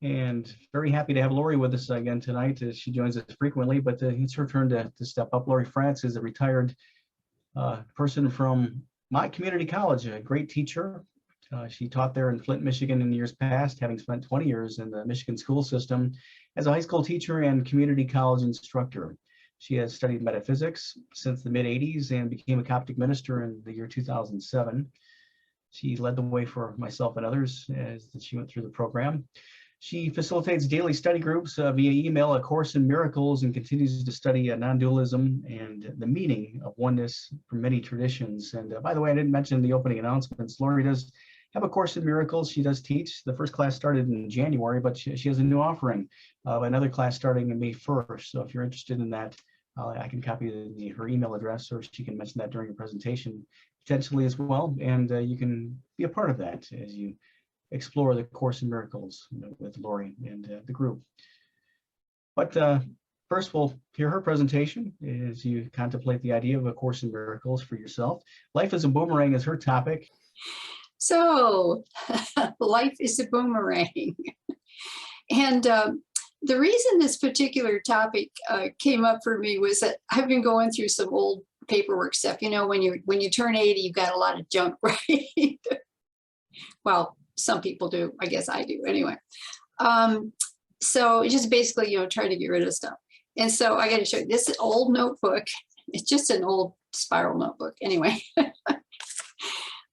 And very happy to have Laurie with us again tonight. She joins us frequently, but it's her turn to step up. Laurie France is a retired person from my community college, a great teacher. She taught there in Flint, Michigan in years past, having spent 20 years in the Michigan school system as a high school teacher and community college instructor. She has studied metaphysics since the mid-'80s and became a Coptic minister in the year 2007. She led the way for myself and others as she went through the program. She facilitates daily study groups via email, A Course in Miracles, and continues to study non-dualism and the meaning of oneness from many traditions. And by the way, I didn't mention the opening announcements. Laurie does have A Course in Miracles. She does teach. The first class started in January, but she has a new offering of another class starting on May 1st. So if you're interested in that, I can copy her email address, or she can mention that during your presentation potentially as well. And you can be a part of that as you explore the Course in Miracles with Laurie and the group. But first, we'll hear her presentation as you contemplate the idea of A Course in Miracles for yourself. Life as a Boomerang is her topic. So, life is a boomerang. And the reason this particular topic came up for me was that I've been going through some old paperwork stuff. You know, when you turn 80, you've got a lot of junk, right? Well, some people do. I guess I do anyway. So just basically, trying to get rid of stuff. And so I got to show you this old notebook. It's just an old spiral notebook. Anyway,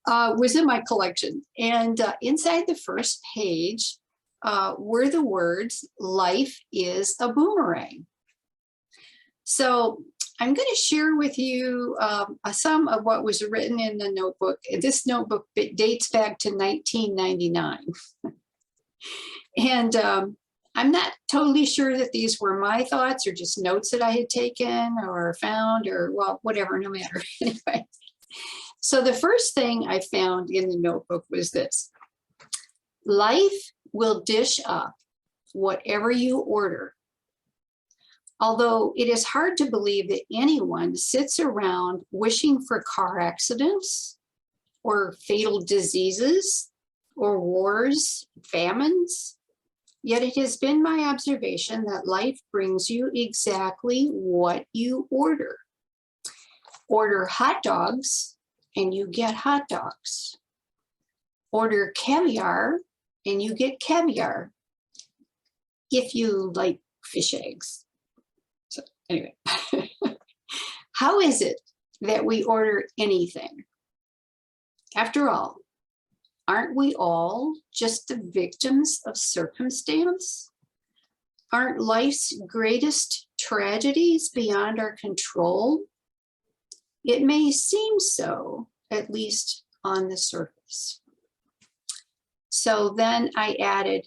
was in my collection. And inside the first page were the words, "Life is a boomerang." So I'm going to share with you some of what was written in the notebook. This notebook dates back to 1999. And I'm not totally sure that these were my thoughts or just notes that I had taken or found or, well, whatever, no matter. Anyway, so the first thing I found in the notebook was this: life will dish up whatever you order. Although it is hard to believe that anyone sits around wishing for car accidents or fatal diseases or wars, famines, yet it has been my observation that life brings you exactly what you order. Order hot dogs and you get hot dogs. Order caviar and you get caviar, if you like fish eggs. Anyway, how is it that we order anything? After all, aren't we all just the victims of circumstance? Aren't life's greatest tragedies beyond our control? It may seem so, at least on the surface. So then I added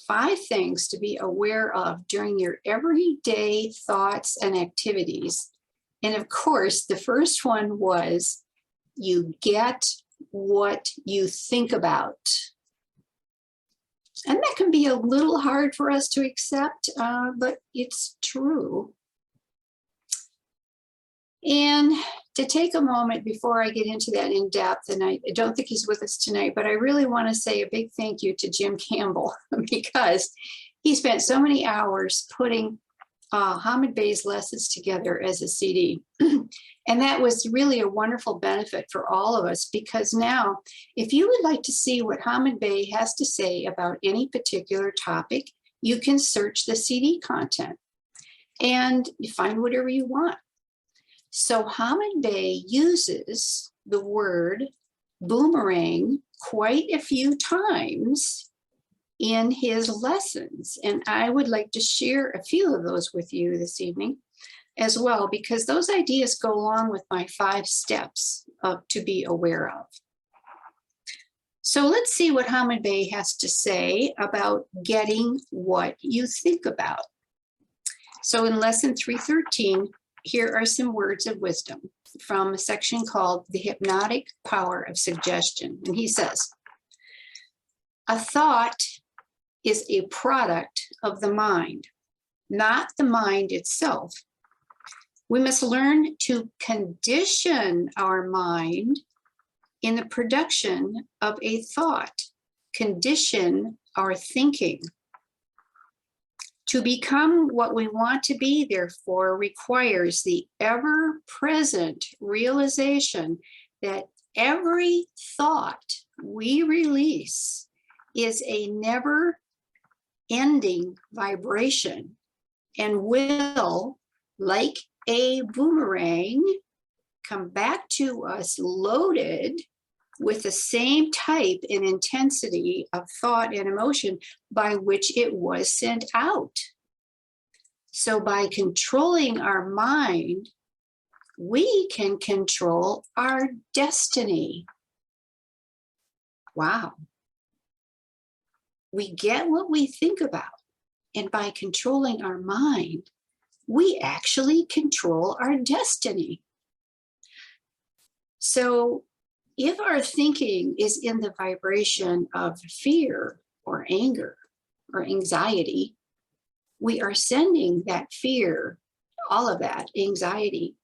5 things to be aware of during your everyday thoughts and activities. And of course, the first one was you get what you think about. And that can be a little hard for us to accept, but it's true. And to take a moment before I get into that in depth, and I don't think he's with us tonight, but I really want to say a big thank you to Jim Campbell because he spent so many hours putting Hamid Bey's lessons together as a CD. And that was really a wonderful benefit for all of us, because now if you would like to see what Hamid Bey has to say about any particular topic, you can search the CD content and you find whatever you want. So Hamid Bey uses the word boomerang quite a few times in his lessons. And I would like to share a few of those with you this evening as well, because those ideas go along with my 5 steps to be aware of. So let's see what Hamid Bey has to say about getting what you think about. So in lesson 313, here are some words of wisdom from a section called The Hypnotic Power of Suggestion. And he says, a thought is a product of the mind, not the mind itself. We must learn to condition our mind in the production of a thought, condition our thinking. To become what we want to be, therefore, requires the ever-present realization that every thought we release is a never-ending vibration and will, like a boomerang, come back to us loaded with the same type and intensity of thought and emotion by which it was sent out. So by controlling our mind, we can control our destiny. Wow. We get what we think about, and by controlling our mind, we actually control our destiny. So if our thinking is in the vibration of fear or anger or anxiety, we are sending that fear, all of that anxiety,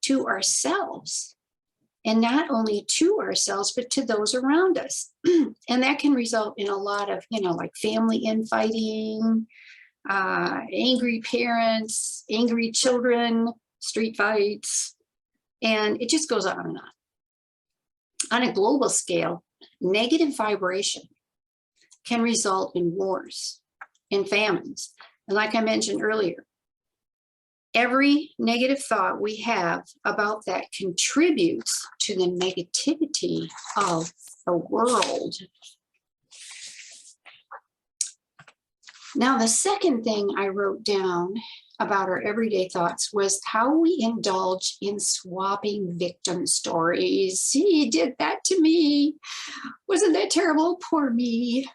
to ourselves. And not only to ourselves, but to those around us. And that can result in a lot of, like family infighting, angry parents, angry children, street fights, and it just goes on and on. On a global scale, negative vibration can result in wars and famines. And like I mentioned earlier, every negative thought we have about that contributes to the negativity of the world. Now, the second thing I wrote down about our everyday thoughts was how we indulge in swapping victim stories. He did that to me. Wasn't that terrible? Poor me.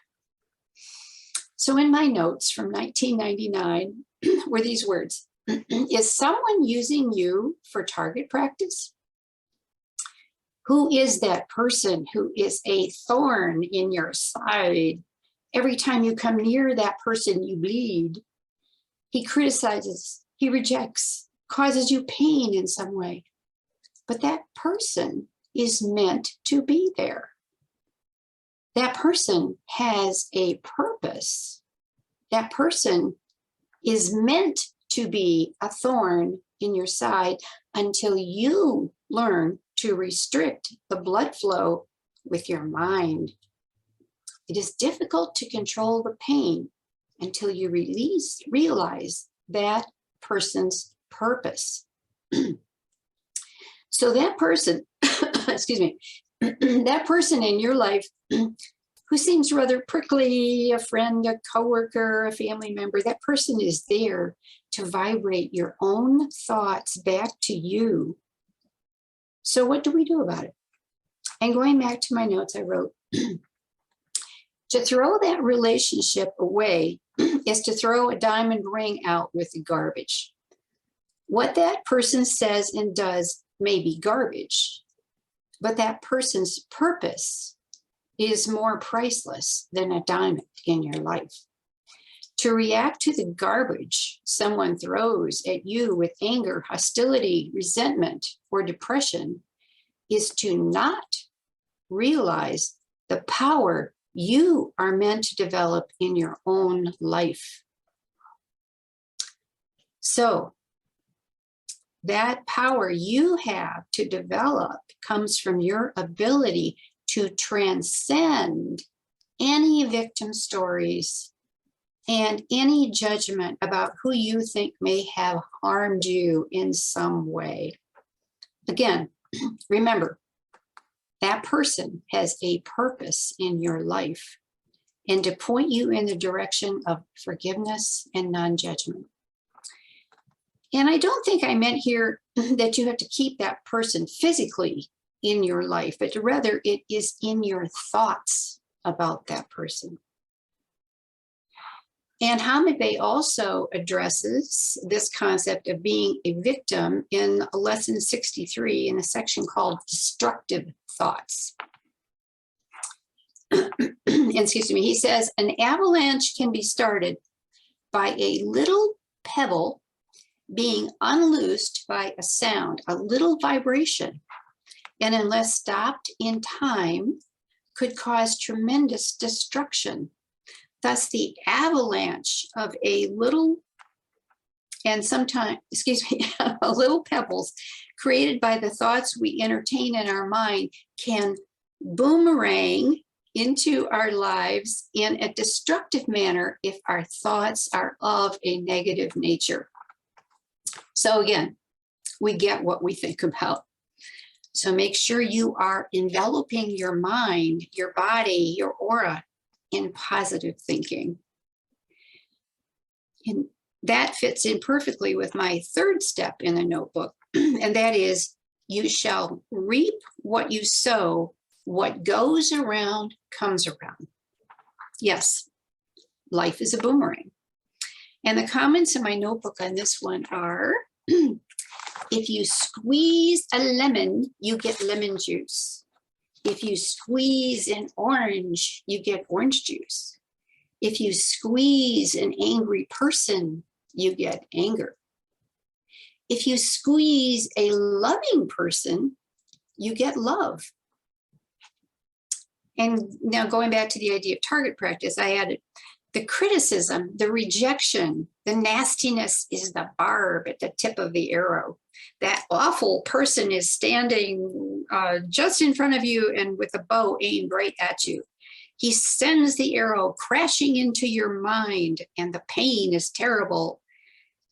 So in my notes from 1999 were these words. Is someone using you for target practice? Who is that person who is a thorn in your side? Every time you come near that person, you bleed. He criticizes, he rejects, causes you pain in some way. But that person is meant to be there. That person has a purpose. That person is meant to be a thorn in your side until you learn to restrict the blood flow with your mind. It is difficult to control the pain until you realize that person's purpose. So that person, excuse me, that person in your life who seems rather prickly, a friend, a coworker, a family member, that person is there to vibrate your own thoughts back to you. So what do we do about it? And going back to my notes, I wrote, to throw that relationship away is to throw a diamond ring out with the garbage. What that person says and does may be garbage, but that person's purpose is more priceless than a diamond in your life. To react to the garbage someone throws at you with anger, hostility, resentment, or depression is to not realize the power you are meant to develop in your own life. So that power you have to develop comes from your ability to transcend any victim stories and any judgment about who you think may have harmed you in some way. Again, remember, that person has a purpose in your life and to point you in the direction of forgiveness and non-judgment. And I don't think I meant here that you have to keep that person physically in your life, but rather it is in your thoughts about that person. And Hamid Bey also addresses this concept of being a victim in lesson 63 in a section called destructive thoughts. Excuse me, he says, an avalanche can be started by a little pebble being unloosed by a sound, a little vibration, and unless stopped in time, could cause tremendous destruction. Thus, the avalanche of a little and sometimes, a little pebbles created by the thoughts we entertain in our mind can boomerang into our lives in a destructive manner if our thoughts are of a negative nature. So again, we get what we think about. So make sure you are enveloping your mind, your body, your aura in positive thinking. And that fits in perfectly with my third step in the notebook, and that is, you shall reap what you sow. What goes around comes around. Yes, life is a boomerang. And the comments in my notebook on this one are, if you squeeze a lemon, you get lemon juice. If you squeeze an orange, you get orange juice. If you squeeze an angry person, you get anger. If you squeeze a loving person, you get love. And now going back to the idea of target practice, I added the criticism, the rejection, the nastiness is the barb at the tip of the arrow. That awful person is standing just in front of you and with a bow aimed right at you. He sends the arrow crashing into your mind, and the pain is terrible.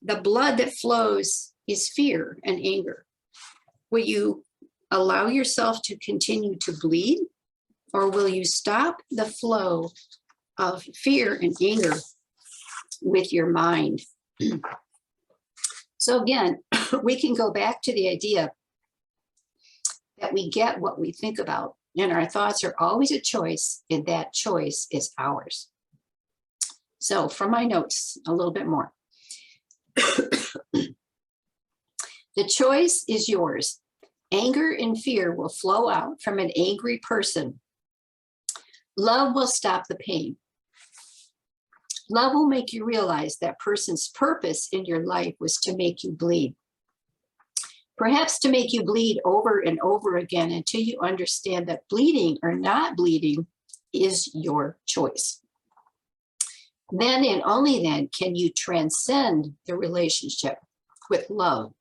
The blood that flows is fear and anger. Will you allow yourself to continue to bleed, or will you stop the flow of fear and anger with your mind? So again, we can go back to the idea that we get what we think about, and our thoughts are always a choice, and that choice is ours. So from my notes, a little bit more. The choice is yours. Anger and fear will flow out from an angry person. Love will stop the pain. Love will make you realize that person's purpose in your life was to make you bleed. Perhaps to make you bleed over and over again until you understand that bleeding or not bleeding is your choice. Then and only then can you transcend the relationship with love.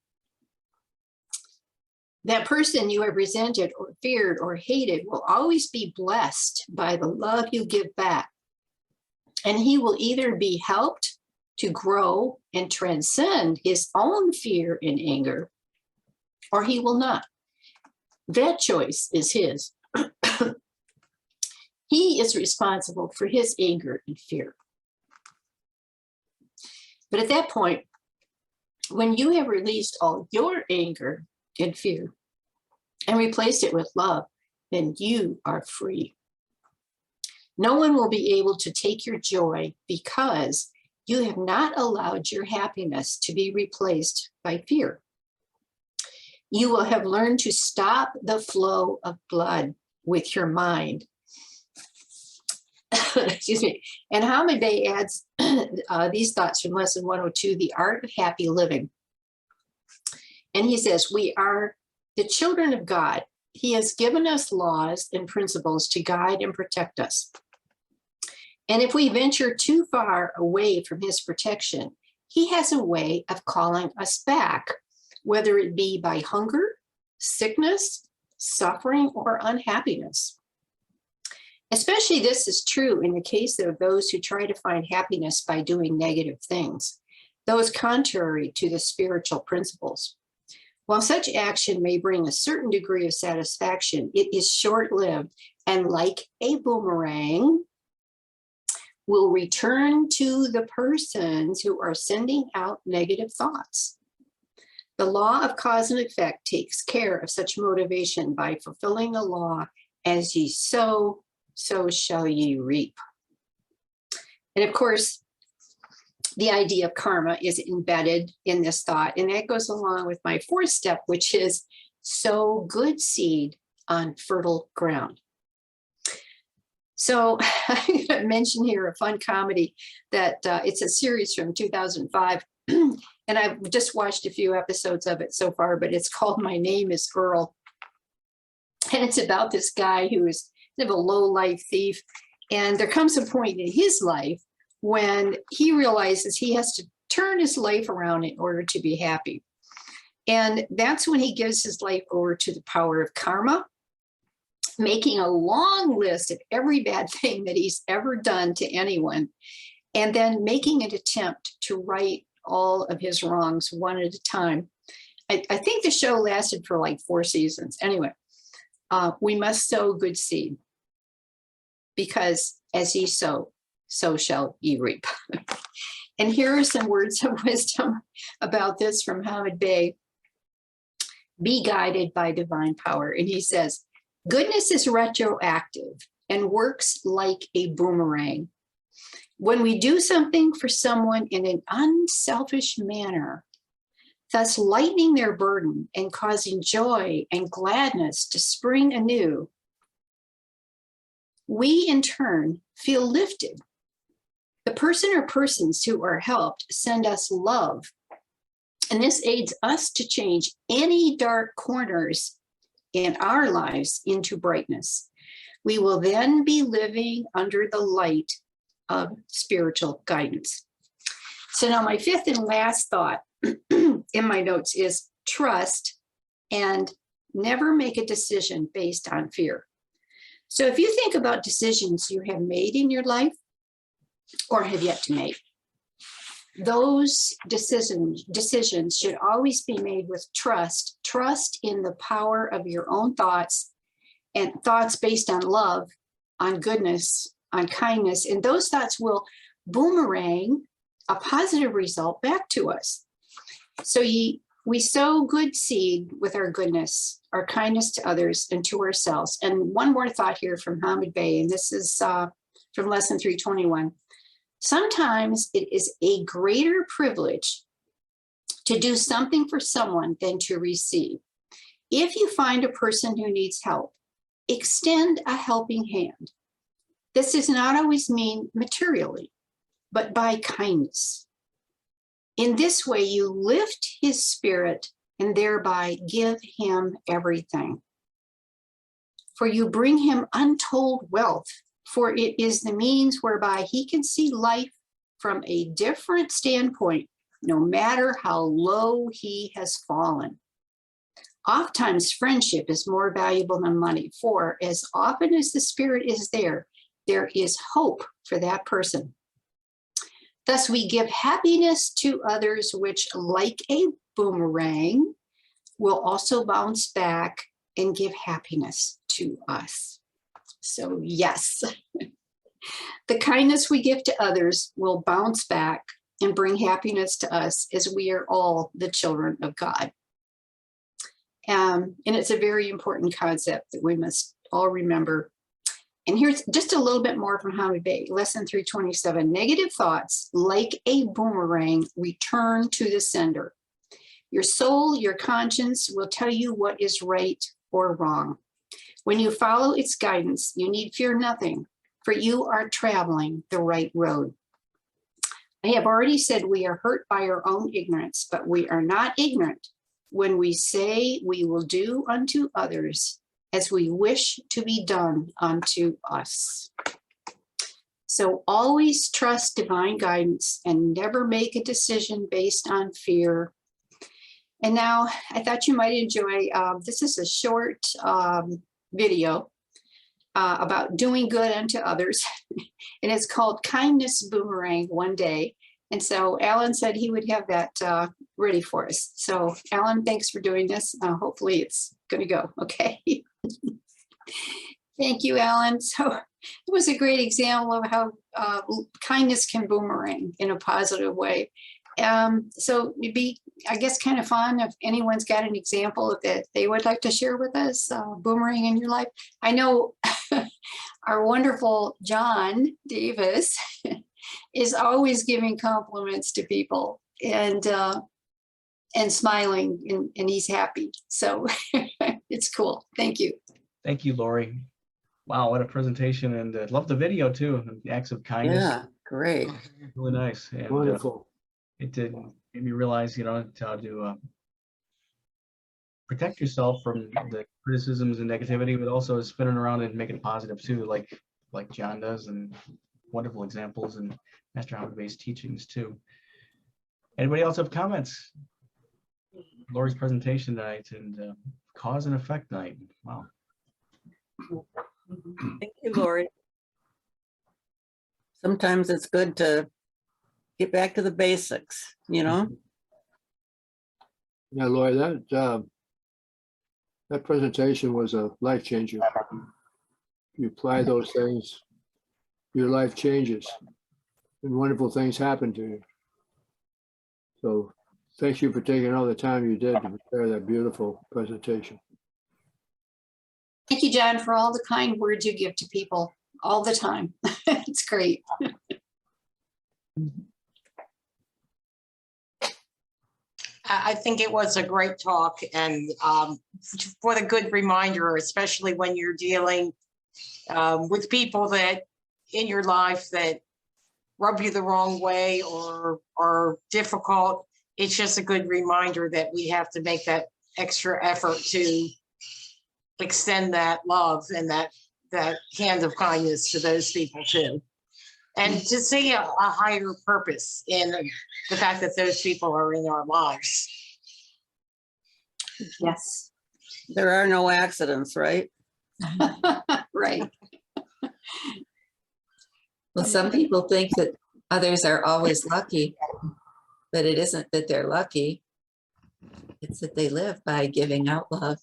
That person you have resented or feared or hated will always be blessed by the love you give back. And he will either be helped to grow and transcend his own fear and anger, or he will not. That choice is his. He is responsible for his anger and fear. But at that point, when you have released all your anger and fear and replaced it with love, then you are free. No one will be able to take your joy because you have not allowed your happiness to be replaced by fear. You will have learned to stop the flow of blood with your mind. Excuse me. And Hamid Bey adds these thoughts from lesson 102, The Art of Happy Living. And he says, we are the children of God. He has given us laws and principles to guide and protect us. And if we venture too far away from his protection, he has a way of calling us back, whether it be by hunger, sickness, suffering, or unhappiness. Especially this is true in the case of those who try to find happiness by doing negative things, those contrary to the spiritual principles. While such action may bring a certain degree of satisfaction, it is short-lived and, like a boomerang, will return to the persons who are sending out negative thoughts. The law of cause and effect takes care of such motivation by fulfilling the law, as ye sow, so shall ye reap. And of course, the idea of karma is embedded in this thought, and that goes along with my fourth step, which is sow good seed on fertile ground. So I'm going to mention here a fun comedy that it's a series from 2005, and I've just watched a few episodes of it so far, but it's called My Name Is Earl. And it's about this guy who is kind of a low-life thief, And there comes a point in his life when he realizes he has to turn his life around in order to be happy. And that's when he gives his life over to the power of karma, making a long list of every bad thing that he's ever done to anyone, and then making an attempt to right all of his wrongs one at a time. I think the show lasted for like 4 seasons. Anyway, we must sow good seed, because as ye sow, so shall ye reap. And here are some words of wisdom about this from Hamid Bey. Be guided by divine power. And he says, goodness is retroactive and works like a boomerang. When we do something for someone in an unselfish manner, thus lightening their burden and causing joy and gladness to spring anew, we in turn feel lifted. The person or persons who are helped send us love, and this aids us to change any dark corners in our lives into brightness. We will then be living under the light of spiritual guidance. So now my fifth and last thought in my notes is trust and never make a decision based on fear. So if you think about decisions you have made in your life or have yet to make, those decisions should always be made with trust in the power of your own thoughts, and thoughts based on love, on goodness, on kindness. And those thoughts will boomerang a positive result back to us. So we sow good seed with our goodness, our kindness to others and to ourselves. And one more thought here from Hamid Bey, and this is from lesson 321. Sometimes it is a greater privilege to do something for someone than to receive. If you find a person who needs help, extend a helping hand. This does not always mean materially, but by kindness. In this way, you lift his spirit and thereby give him everything. For you bring him untold wealth, for it is the means whereby he can see life from a different standpoint, no matter how low he has fallen. Oftentimes, friendship is more valuable than money, for as often as the spirit is there, there is hope for that person. Thus, we give happiness to others, which, like a boomerang, will also bounce back and give happiness to us. So, yes, the kindness we give to others will bounce back and bring happiness to us, as we are all the children of God. And it's a very important concept that we must all remember. And here's just a little bit more from Hamid Bey, lesson 327. Negative thoughts, like a boomerang, return to the sender. Your soul, your conscience will tell you what is right or wrong. When you follow its guidance, you need fear nothing, for you are traveling the right road. I have already said we are hurt by our own ignorance, but we are not ignorant when we say we will do unto others as we wish to be done unto us. So always trust divine guidance and never make a decision based on fear. And now I thought you might enjoy, this is a short video about doing good unto others. And it's called Kindness Boomerang One Day. And so Alan said he would have that ready for us. So Alan, thanks for doing this. Hopefully it's going to go okay. Thank you, Alan. So it was a great example of how kindness can boomerang in a positive way. So it'd be, I guess, kind of fun if anyone's got an example that they would like to share with us, boomerang in your life. I know our wonderful John Davis is always giving compliments to people and smiling, and he's happy. So it's cool. Thank you. Thank you, Laurie. Wow, what a presentation, and love the video too. The acts of kindness. Yeah, great. Really nice. And, Wonderful. It did made me realize, how to protect yourself from the criticisms and negativity, but also spin it around and make it positive too. Like like John does, and wonderful examples and Master Hamid-based teachings too. Anybody else have comments? Laurie's presentation tonight and cause and effect night. Wow. Thank you, Laurie. Sometimes it's good to get back to the basics, you know? Yeah, Laurie, that presentation was a life changer. You apply those things, your life changes, and wonderful things happen to you. So thank you for taking all the time you did to prepare that beautiful presentation. Thank you, John, for all the kind words you give to people all the time. It's great. I think it was a great talk, and for the good reminder, especially when you're dealing with people that in your life that rub you the wrong way or are difficult. It's just a good reminder that we have to make that extra effort to extend that love and that hand of kindness to those people too. And to see a higher purpose in the fact that those people are in our lives. Yes. There are no accidents, right? Right. Well, some people think that others are always lucky, but it isn't that they're lucky. It's that they live by giving out love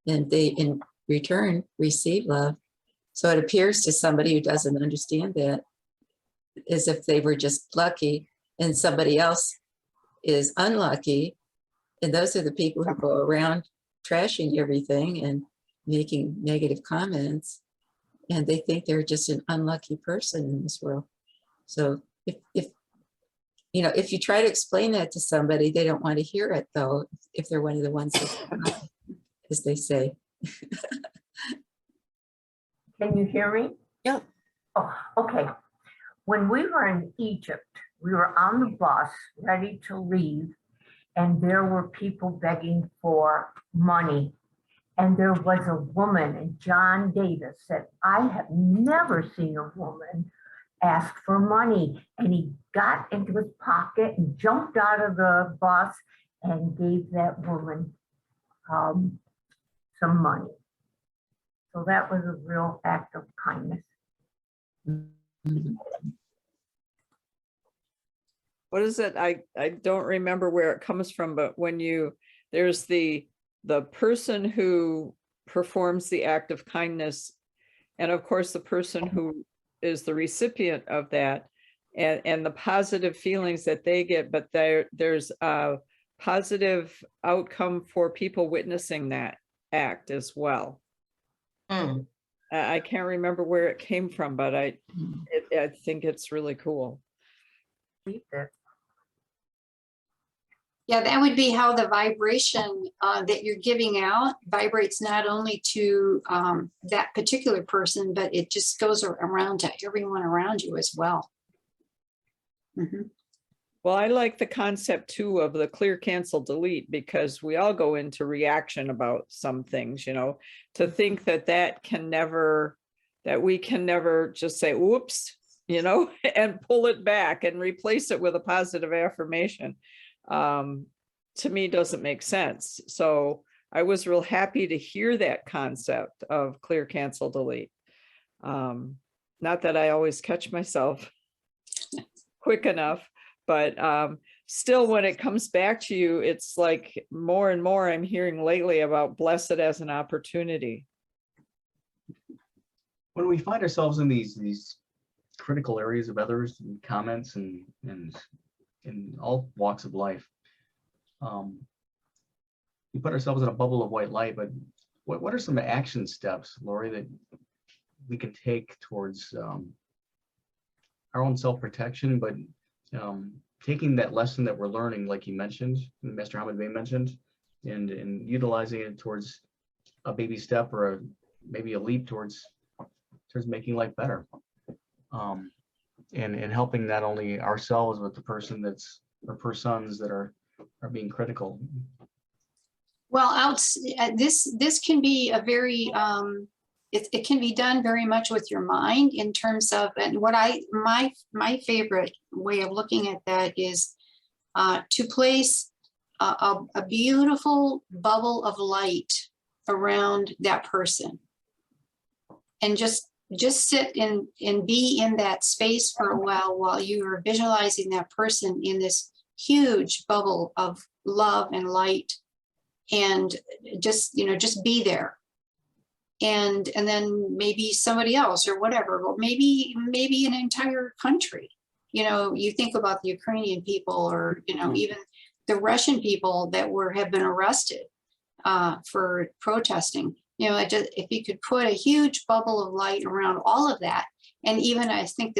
and they in return receive love. So it appears to somebody who doesn't understand that as if they were just lucky and somebody else is unlucky. And those are the people who go around trashing everything and making negative comments. And they think they're just an unlucky person in this world. So if you try to explain that to somebody, they don't want to hear it though, if they're one of the ones that, as they say. Can you hear me? Yeah. Oh, okay. When we were in Egypt, we were on the bus ready to leave, and there were people begging for money. And there was a woman, and John Davis said, I have never seen a woman ask for money. And he got into his pocket and jumped out of the bus and gave that woman some money. So that was a real act of kindness. What is it? I don't remember where it comes from, but when there's the person who performs the act of kindness, and of course the person who is the recipient of that, and the positive feelings that they get, but there's a positive outcome for people witnessing that act as well. I can't remember where it came from, but I think it's really cool. Yeah, that would be how the vibration that you're giving out vibrates not only to that particular person, but it just goes around to everyone around you as well. Mm-hmm. Well, I like the concept too of the clear, cancel, delete, because we all go into reaction about some things, to think that we can never just say, whoops, and pull it back and replace it with a positive affirmation. To me doesn't make sense. So I was real happy to hear that concept of clear, cancel, delete. Not that I always catch myself quick enough, but still when it comes back to you, it's like more and more I'm hearing lately about bless it as an opportunity. When we find ourselves in these critical areas of others and comments and in all walks of life, we put ourselves in a bubble of white light, but what are some action steps, Laurie, that we can take towards our own self-protection, but taking that lesson that we're learning, like you mentioned, Master Hamid mentioned, and utilizing it towards a baby step or maybe a leap towards making life better, and helping not only ourselves but the person or persons that are being critical. Well, this can be a very it can be done very much with your mind in terms of, and what my favorite way of looking at that is to place a beautiful bubble of light around that person, and just sit and be in that space for a while you are visualizing that person in this huge bubble of love and light, and just be there. And then maybe somebody else or whatever, but maybe an entire country. You think about the Ukrainian people, or even the Russian people that have been arrested for protesting. If you could put a huge bubble of light around all of that, and even I said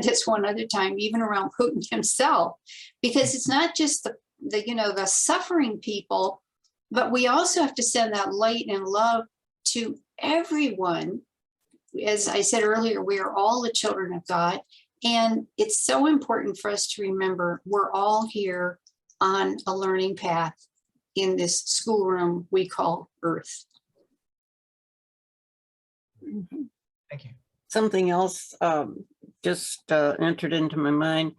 this one other time, even around Putin himself, because it's not just the suffering people, but we also have to send that light and love to everyone. As I said earlier, we are all the children of God, and it's so important for us to remember we're all here on a learning path in this schoolroom we call Earth. Thank you. Something else just entered into my mind.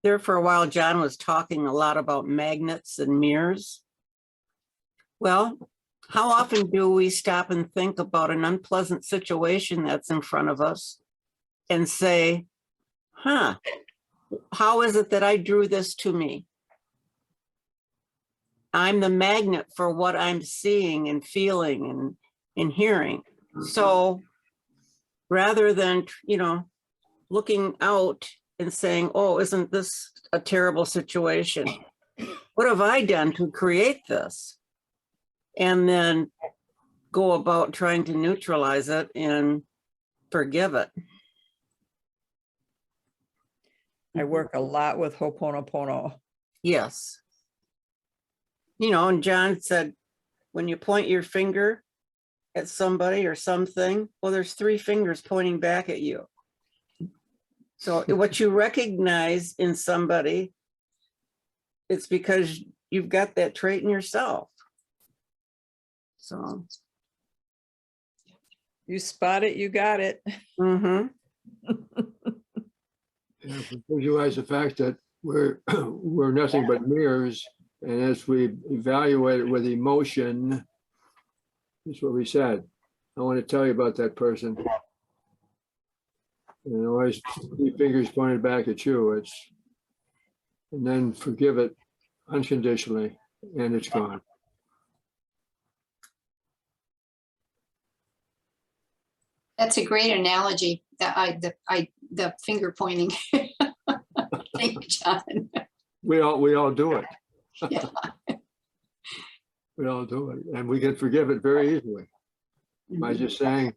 There for a while, John was talking a lot about magnets and mirrors. Well, how often do we stop and think about an unpleasant situation that's in front of us and say, how is it that I drew this to me? I'm the magnet for what I'm seeing and feeling and hearing. So rather than, looking out and saying, oh, isn't this a terrible situation? What have I done to create this? And then go about trying to neutralize it and forgive it. I work a lot with Ho'oponopono. Yes. And John said, when you point your finger at somebody or something, well, there's 3 fingers pointing back at you. So what you recognize in somebody, it's because you've got that trait in yourself. So. You spot it, you got it. Mm-hmm. Yeah, visualize the fact that we're nothing but mirrors, and as we evaluate it with emotion, that's what we said. I want to tell you about that person. And always 3 fingers pointed back at you. And then forgive it unconditionally, and it's gone. That's a great analogy. The finger pointing. Thank you, John. We all do it. Yeah. We all do it, and we can forgive it very easily by just saying,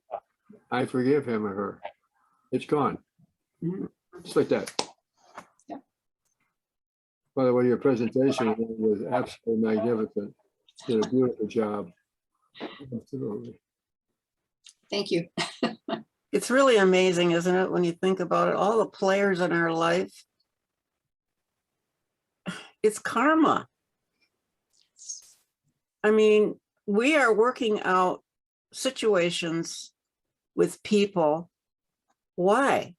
"I forgive him or her." It's gone. Just like that. Yeah. By the way, your presentation was absolutely magnificent. You did a beautiful job. Absolutely. Thank you. It's really amazing, isn't it, when you think about it, all the players in our life, it's karma. I mean, we are working out situations with people. Why?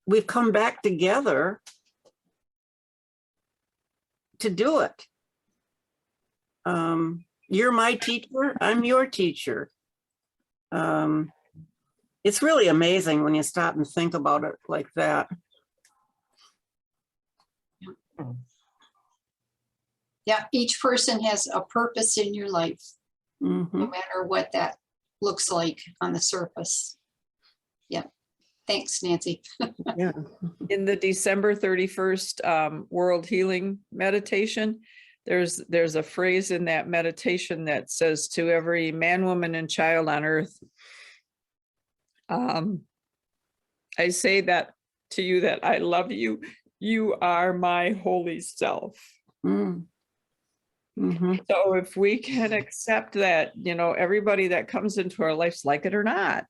We've come back together to do it. You're my teacher, I'm your teacher. It's really amazing when you stop and think about it like that. Yeah, each person has a purpose in your life, Mhm. no matter what that looks like on the surface. Yeah. Thanks, Nancy. Yeah. In the December 31st World Healing Meditation, there's a phrase in that meditation that says, to every man, woman, and child on earth, I say that to you, that I love you. You are my holy self. Mm. Mhm. So if we can accept that, everybody that comes into our lives, like it or not,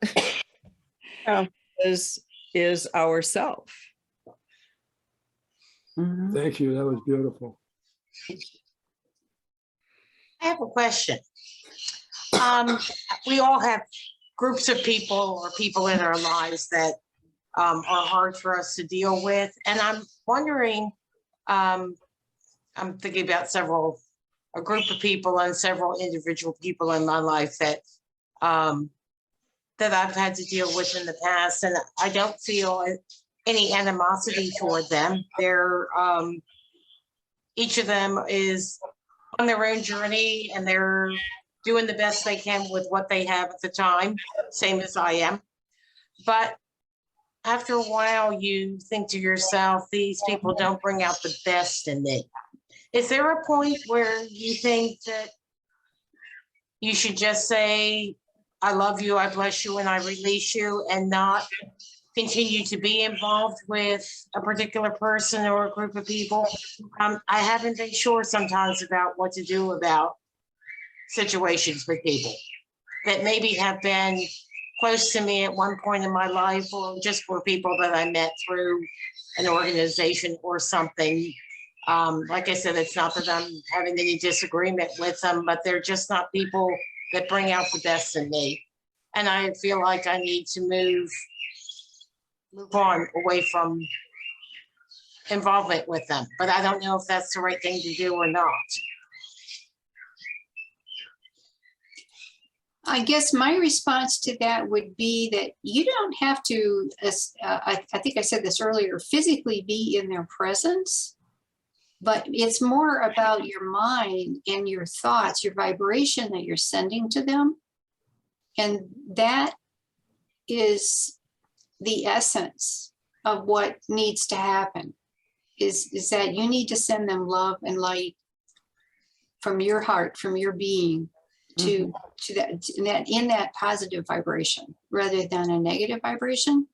is ourself. Mhm. Thank you. That was beautiful. I have a question. We all have groups of people or people in our lives that are hard for us to deal with. And I'm wondering, I'm thinking about a group of people and several individual people in my life that that I've had to deal with in the past, and I don't feel any animosity toward them. They're each of them is on their own journey, and they're doing the best they can with what they have at the time, same as I am. But after a while, you think to yourself, these people don't bring out the best in me. Is there a point where you think that you should just say, I love you, I bless you, and I release you, and not continue to be involved with a particular person or a group of people? I haven't been sure sometimes about what to do about situations with people that maybe have been close to me at one point in my life, or just for people that I met through an organization or something. Like I said, it's not that I'm having any disagreement with them, but they're just not people that bring out the best in me. And I feel like I need to move on away from involvement with them. But I don't know if that's the right thing to do or not. I guess my response to that would be that you don't have to, I think I said this earlier, physically be in their presence, but it's more about your mind and your thoughts, your vibration that you're sending to them. And that is the essence of what needs to happen, is that you need to send them love and light from your heart, from your being, to that in that positive vibration rather than a negative vibration.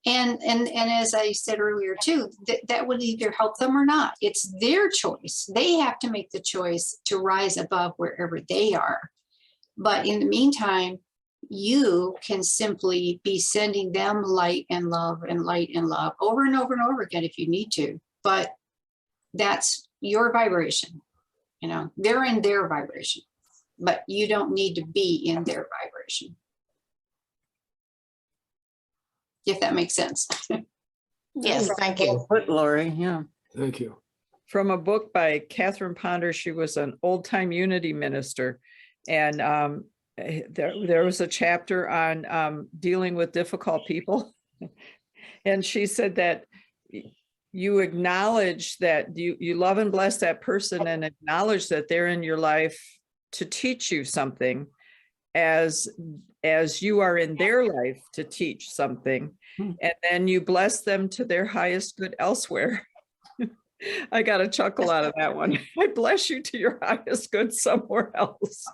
And as I said earlier too, that would either help them or not. It's their choice. They have to make the choice to rise above wherever they are. But in the meantime, you can simply be sending them light and love and light and love over and over and over again if you need to. But that's your vibration. You know, they're in their vibration, but you don't need to be in their vibration. If that makes sense. Yes, thank you. Put Lori, yeah. Thank you. From a book by Catherine Ponder. She was an old-time Unity minister. And there was a chapter on dealing with difficult people. And she said that you acknowledge that you love and bless that person, and acknowledge that they're in your life to teach you something, as you are in their life to teach something. And then you bless them to their highest good elsewhere. I got a chuckle out of that one. I bless you to your highest good somewhere else.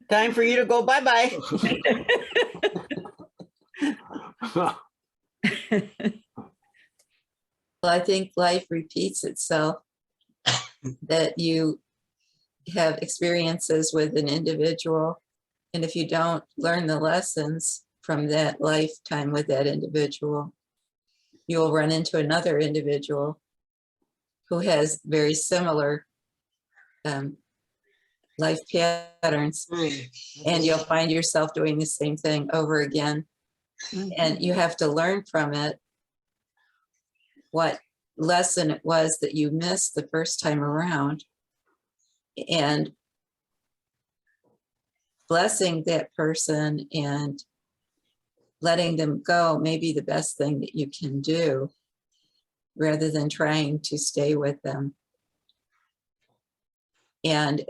Time for you to go bye-bye. Well, I think life repeats itself, that you have experiences with an individual, and if you don't learn the lessons from that lifetime with that individual, you will run into another individual who has very similar life patterns, and you'll find yourself doing the same thing over again. And you have to learn from it what lesson it was that you missed the first time around, and blessing that person and letting them go may be the best thing that you can do, rather than trying to stay with them and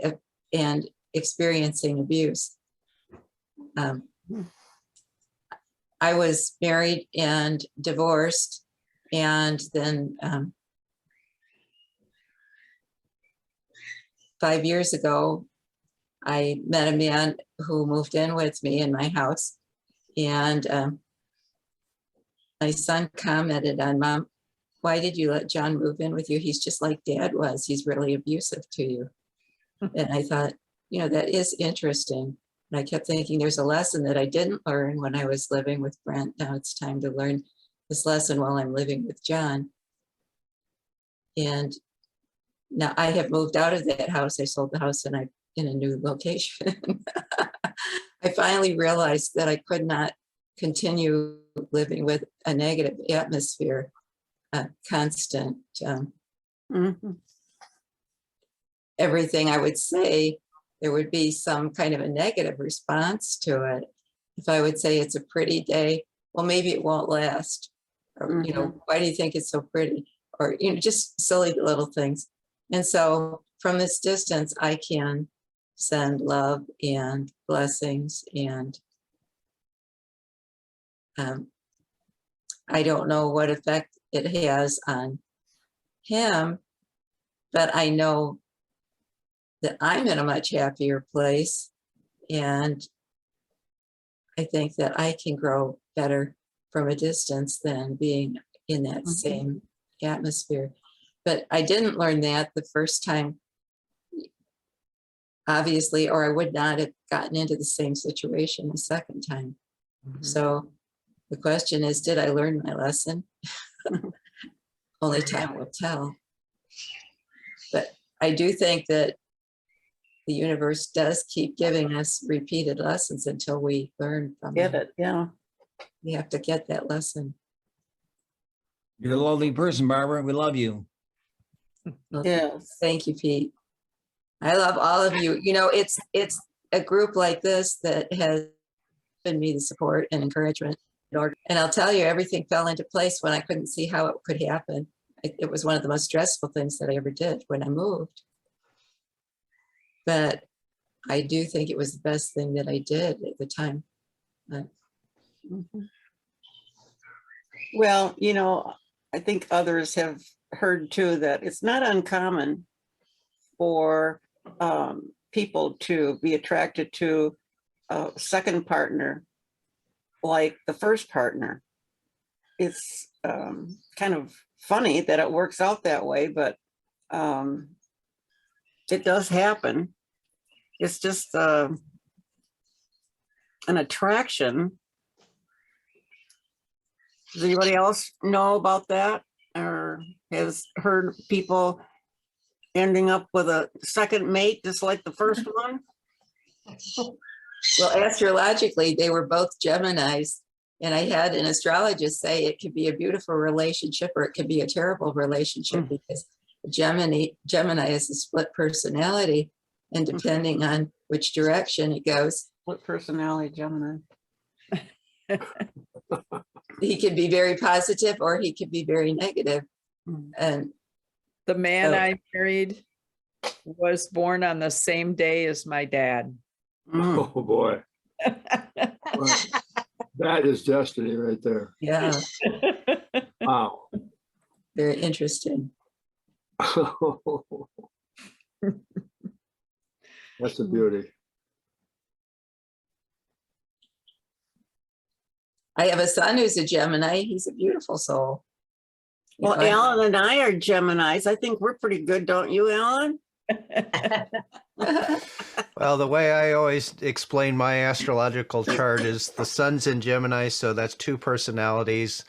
experiencing abuse. I was married and divorced, and then 5 years ago, I met a man who moved in with me in my house, and my son commented on, "Mom, why did you let John move in with you? He's just like Dad was. He's really abusive to you." And I thought, you know, that is interesting. And I kept thinking, there's a lesson that I didn't learn when I was living with Brent. Now it's time to learn this lesson while I'm living with John. And now I have moved out of that house. I sold the house and I'm in a new location. I finally realized that I could not continue living with a negative atmosphere, constant. Mhm. Everything I would say, there would be some kind of a negative response to it. If I would say it's a pretty day, well, maybe it won't last. Or, why do you think it's so pretty? Or, just silly little things. And so from this distance, I can send love and blessings. And I don't know what effect it has on him, but I know that I'm in a much happier place. And I think that I can grow better from a distance than being in that same atmosphere. But I didn't learn that the first time, obviously, or I would not have gotten into the same situation the second time. So the question is, did I learn my lesson? Only time will tell. But I do think that the universe does keep giving us repeated lessons until we learn from Get them. it, yeah. We have to get that lesson. You're a lovely person, Barbara. We love you. Well, Yes. thank you, Pete. I love all of you. It's a group like this that has given me the support and encouragement. And I'll tell you, everything fell into place when I couldn't see how it could happen. It was one of the most stressful things that I ever did when I moved. But I do think it was the best thing that I did at the time. Mhm. Well, I think others have heard too that it's not uncommon for people to be attracted to a second partner like the first partner. It's kind of funny that it works out that way, but it does happen. It's just an attraction. Does anybody else know about that or has heard people ending up with a second mate just like the first one? Well, astrologically, they were both Geminis. And I had an astrologist say it could be a beautiful relationship or it could be a terrible relationship because Gemini is a split personality. And depending on which direction it goes, What personality, Gemini? he could be very positive or he could be very negative. And The man Oh. I married was born on the same day as my dad. Mm. Oh, boy. Well, that is destiny right there. yeah, Wow. very interesting. That's a beauty. I have a son who's a Gemini. He's a beautiful soul. You Well, know, Alan and I are Geminis. I think we're pretty good, don't you, Alan? Well, the way I always explain my astrological chart is the sun's in Gemini, so that's two personalities.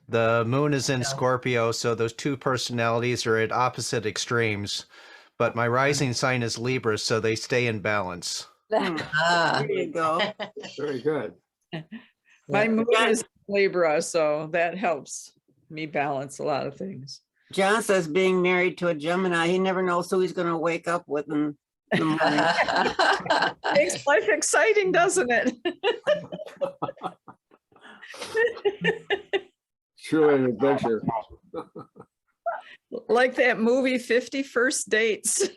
The moon is in Scorpio, so those two personalities are at opposite extremes. But my rising sign is Libra, so they stay in balance. ah, There you go. Very good. My moon Yeah. is Libra, so that helps me balance a lot of things. John says being married to a Gemini, he never knows who he's going to wake up with in the morning. Makes life exciting, doesn't it? Truly an adventure. Like that movie 50 First Dates.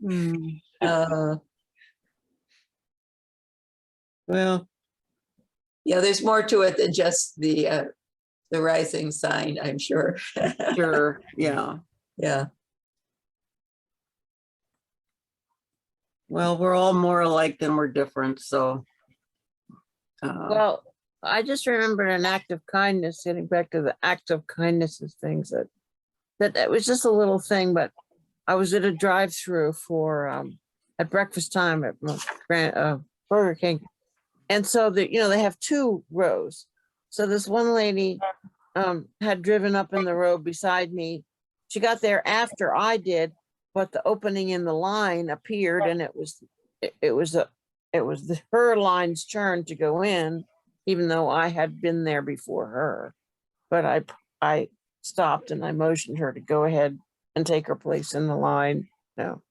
Mm. uh, Well, yeah, there's more to it than just the rising sign, I'm sure. sure. Yeah. Yeah. Well, we're all more alike than we're different. So, Well, I just remembered an act of kindness, getting back to the act of kindnesses things that it was just a little thing, but I was at a drive-through for at breakfast time at Burger King. And so they have two rows. So this one lady had driven up in the road beside me. She got there after I did, but the opening in the line appeared, and it was her line's turn to go in, even though I had been there before her. But I stopped and I motioned her to go ahead and take her place in the line. No.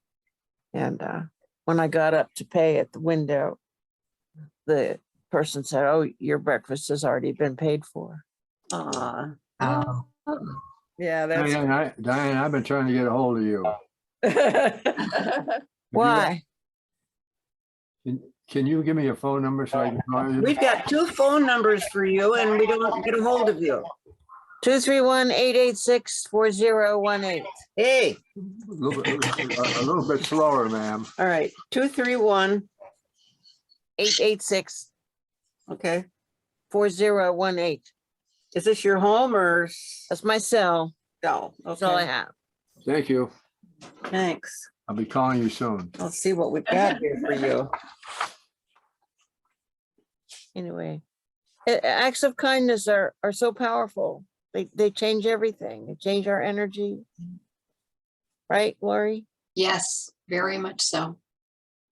And when I got up to pay at the window, the person said, "Oh, your breakfast has already been paid for." Uh, Oh. Yeah, that's. Diane, I've been trying to get a hold of you. Why? Can you give me a phone number so I can call you? we've got 2 phone numbers for you and we don't get a hold of you. 231-886-4018. Hey, A little bit slower, ma'am. all right, 231, 886-4018. okay. Is this your home or? That's my cell. No, That's all I okay, have. Thank you. thanks. I'll be calling you soon. Let's see what we've got here for you. Anyway, acts of kindness are so powerful. They change everything. They change our energy. Right, Laurie? Yes, very much so.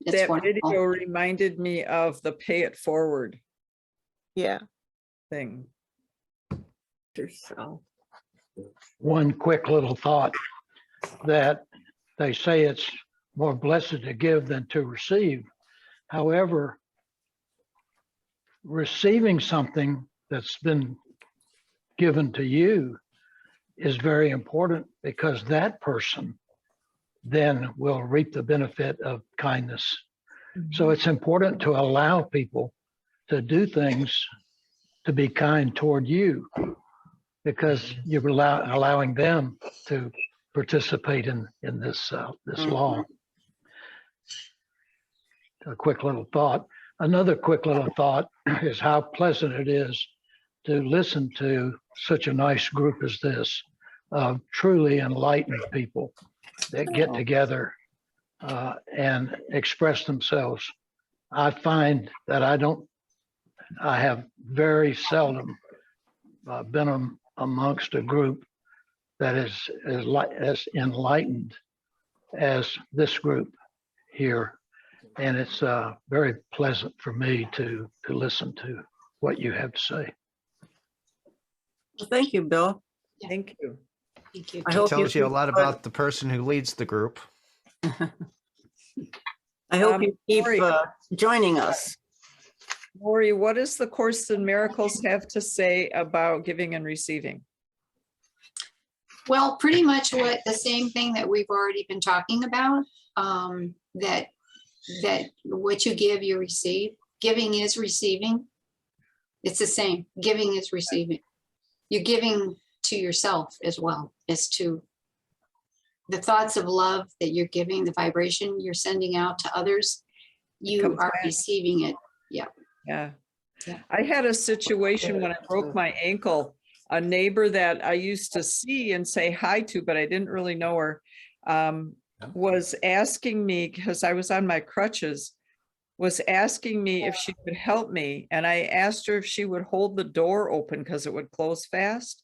It's That wonderful. video reminded me of the pay it forward Yeah. thing. So, One quick little thought that they say it's more blessed to give than to receive. However, receiving something that's been given to you is very important because that person then will reap the benefit of kindness. So it's important to allow people to do things to be kind toward you because you're allowing them to participate in this law. A quick little thought. Another quick little thought is how pleasant it is to listen to such a nice group as this of truly enlightened people that get together and express themselves. I find that I have very seldom been amongst a group that is as enlightened as this group here. And it's very pleasant for me to listen to what you have to say. well, thank you, Bill. Thank you. Thank you. I hope Tells you a keep- lot about the person who leads the group. I hope you keep Lori. joining us. Laurie, what does the Course in Miracles have to say about giving and receiving? Well, pretty much the same thing that we've already been talking about, that what you give, you receive. Giving is receiving. It's the same. Giving is receiving. You're giving to yourself as well as to the thoughts of love that you're giving, the vibration you're sending out to others. You Comes are back. receiving it. Yeah. Yeah. I had a situation when I broke my ankle, a neighbor that I used to see and say hi to, but I didn't really know her, was asking me, because I was on my crutches, was asking me if she could help me. And I asked her if she would hold the door open because it would close fast.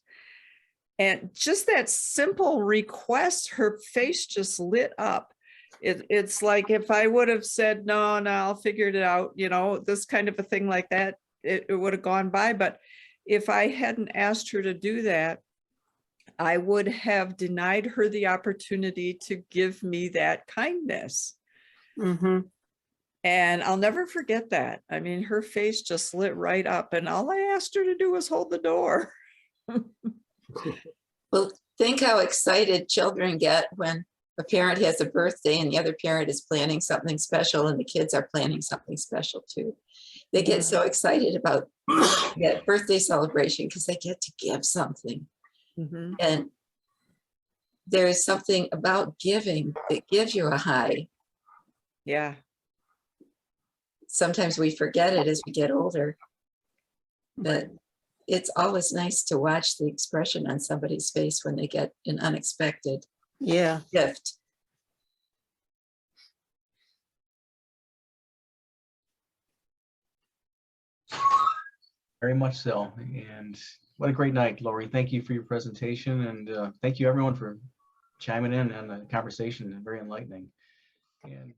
And just that simple request, her face just lit up. It's like if I would have said, no, I'll figure it out, this kind of a thing like that, it would have gone by. But if I hadn't asked her to do that, I would have denied her the opportunity to give me that kindness. Mm-hmm. And I'll never forget that. I mean, her face just lit right up, and all I asked her to do was hold the door. Well, think how excited children get when a parent has a birthday and the other parent is planning something special and the kids are planning something special too. They get so excited about that birthday celebration because they get to give something. Mhm. And there's something about giving that gives you a high. Yeah. Sometimes we forget it as we get older, but it's always nice to watch the expression on somebody's face when they get an unexpected Yeah. gift. Very much so. And what a great night, Laurie. Thank you for your presentation, and thank you everyone for chiming in on the conversation. Very enlightening. And